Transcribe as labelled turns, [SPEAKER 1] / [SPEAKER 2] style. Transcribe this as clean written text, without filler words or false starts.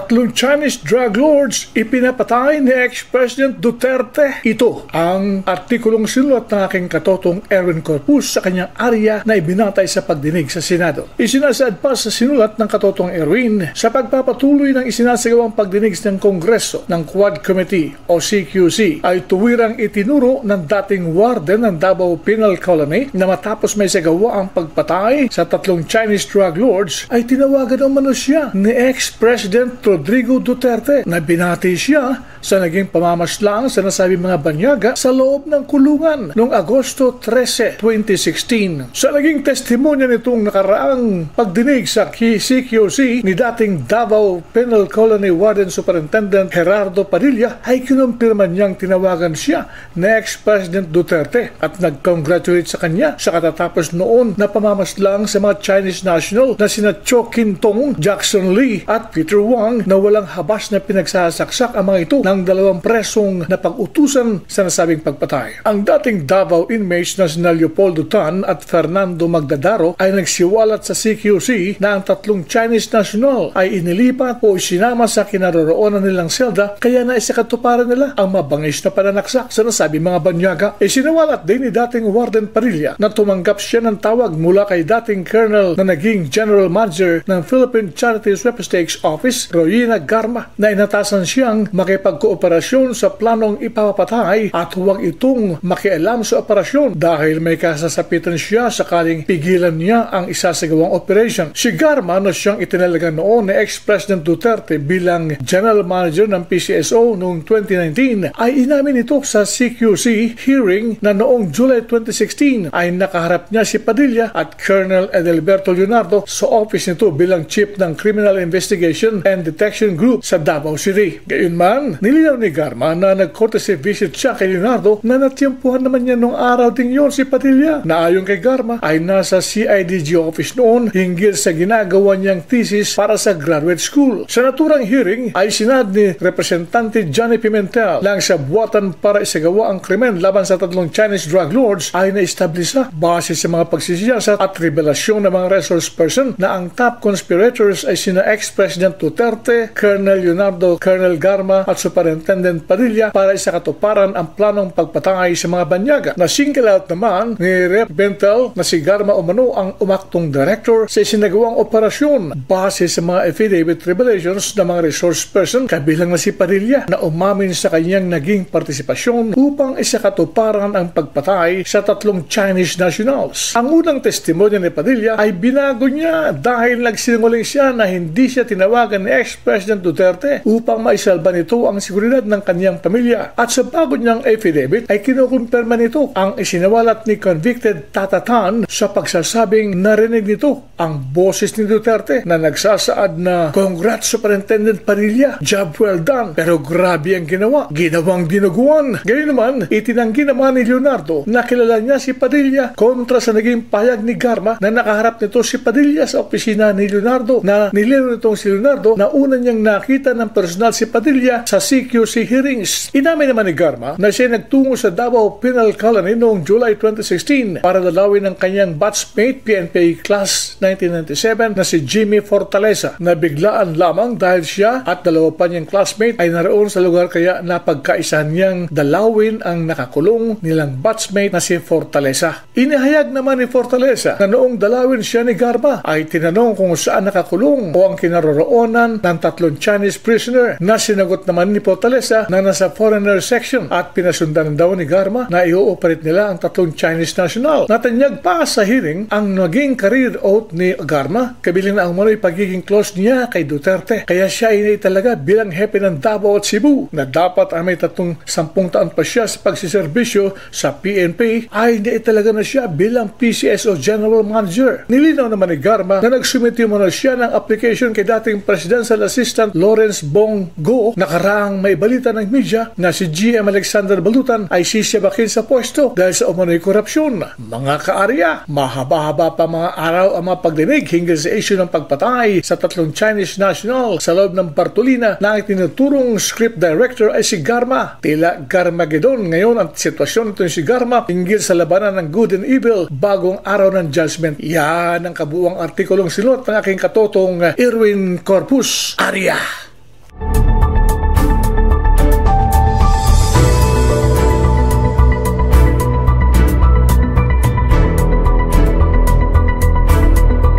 [SPEAKER 1] Tatlong Chinese drug lords ipinapatay ni ex-President Duterte. Ito ang artikulong sinulat ng aking katotong Erwin Corpus sa kanyang arya na ibinatay sa pagdinig sa Senado. Isinasaad pa sa sinulat ng katotong Erwin sa pagpapatuloy ng isinasagawang pagdinig ng Kongreso ng Quad Committee o CQC ay tuwirang itinuro ng dating warden ng Davao Penal Colony na matapos may sagawa ang pagpatay sa tatlong Chinese drug lords ay tinawagan umano siya ni ex-President Rodrigo Duterte na binati siya sa naging pamamaslang sa nasabing mga banyaga sa loob ng kulungan noong Agosto 13, 2016. Sa naging testimonya nitong nakaraang pagdinig sa CQC ni dating Davao Penal Colony Warden Superintendent Gerardo Padilla ay kinumpirma niyang tinawagan siya ni ex-President Duterte at nag-congratulate sa kanya sa katatapos noon na pamamaslang sa mga Chinese national na sina Cho Kin Tong, Jackson Lee at Peter Wang na walang habas na pinagsasaksak ang mga ito ng dalawang presong na pag-utusan sa nasabing pagpatay. Ang dating Davao inmates na sina Leopoldo Tan at Fernando Magdadaro ay nagsiwalat sa CQC na ang tatlong Chinese national ay inilipat o isinama sa kinaroroonan nilang selda kaya naisakatuparan nila ang mabangis na pananaksak sa nasabing mga banyaga. Isinawalat din ni dating Warden Padilla na tumanggap siya ng tawag mula kay dating Colonel na naging General Manager ng Philippine Charity Sweepstakes Office, Royina Garma, na inatasan siyang makipagkooperasyon sa planong ipapatay at huwag itong makialam sa operasyon dahil may kasasapitan siya sakaling pigilan niya ang isasagawang operation. Si Garma na siyang itinalaga noon ni ex-President Duterte bilang General Manager ng PCSO noong 2019 ay inamin ito sa CQC hearing na noong July 2016 ay nakaharap niya si Padilla at Colonel Edelberto Leonardo sa office nito bilang Chief ng Criminal Investigation and Detection Group sa Davao City. Gayunman, nilinaw ni Garma na nag-courtesy visit siya kay Leonardo na natyempuhan naman niya noong araw ding yun si Padilla na ayon kay Garma ay nasa CIDG office noon hinggil sa ginagawa niyang thesis para sa graduate school. Sa naturang hearing ay sinad ni Representante Johnny Pimentel lang sa buwatan para isagawa ang krimen laban sa tatlong Chinese drug lords ay na-establisa base sa mga pagsisiyasat at revelasyon ng mga resource person na ang top conspirators ay sina ex-President Duterte, Colonel Leonardo, Colonel Garma at Superintendent Padilla para isakatuparan ang planong pagpatay sa mga banyaga. Na single out naman ni Rep. Pimentel na si Garma umano ang umaktong director sa isinagawang operasyon base sa mga affidavit revelations ng mga resource person kabilang na si Padilla na umamin sa kanyang naging partisipasyon upang isakatuparan ang pagpatay sa tatlong Chinese nationals. Ang unang testimonya ni Padilla ay binago niya dahil nagsinungaling siya na hindi siya tinawagan ni ex-President Duterte upang maisalba nito ang seguridad ng kanyang pamilya. At sa bago niyang affidavit ay kinukumpirma nito ang isinawalat ni convicted Tata Tan sa pagsasabing narinig nito ang boses ni Duterte na nagsasaad na congrats Superintendent Padilla, job well done. Pero grabe ang ginawa, ginawang dinuguan. Gayon naman, itinanggi naman ni Leonardo na kilala niya si Padilla kontra sa naging payag ni Garma na nakaharap nito si Padilla sa opisina ni Leonardo na nilino nitong si Leonardo na una niyang nakita ng personal si Padilla sa CQC hearings. Inamin naman ni Garma na siya nagtungo sa Davao Penal Colony noong July 2016 para dalawin ang kanyang batchmate PNP Class 1997 na si Jimmy Fortaleza na biglaan lamang dahil siya at dalawa pa niyang classmate ay naroon sa lugar kaya napagkaisahan niyang dalawin ang nakakulong nilang batchmate na si Fortaleza. Inihayag naman ni Fortaleza na noong dalawin siya ni Garma ay tinanong kung saan nakakulong o ang kinaroroonan ng tatlong Chinese prisoner na sinagot naman ni Fortaleza na nasa foreigner section at pinasundan daw ni Garma na i-ooperate nila ang tatlong Chinese national. Natanyag pa sa hearing ang naging career oath ni Garma kabiling na ang manoy pagiging close niya kay Duterte kaya siya ay talaga bilang hepe ng Davao at Cebu na dapat ay may 10 taon pa siya sa pagsiservisyo sa PNP ay hindi talaga na siya bilang PCSO General Manager. Nilinaw naman ni Garma na nagsumiti muna siya ng application kay dating Presidential Assistant Lawrence Bong Go. Nakaraang may balita ng media na si GM Alexander Balutan ay sisiyabakin sa pwesto dahil sa umano'y korupsyon. Mga kaarya, mahaba-haba pa mga araw ang mga pagdinig hinggil sa issue ng pagpatay sa tatlong Chinese national sa loob ng Bartolina na ang tinuturong script director ay si Garma. Tila Garmageddon ngayon ang sitwasyon nito si Garma hinggil sa labanan ng good and evil bagong araw ng judgment. Yan ang kabuuang artikulong sinulat ng aking katotong Erwin Corpus Arya.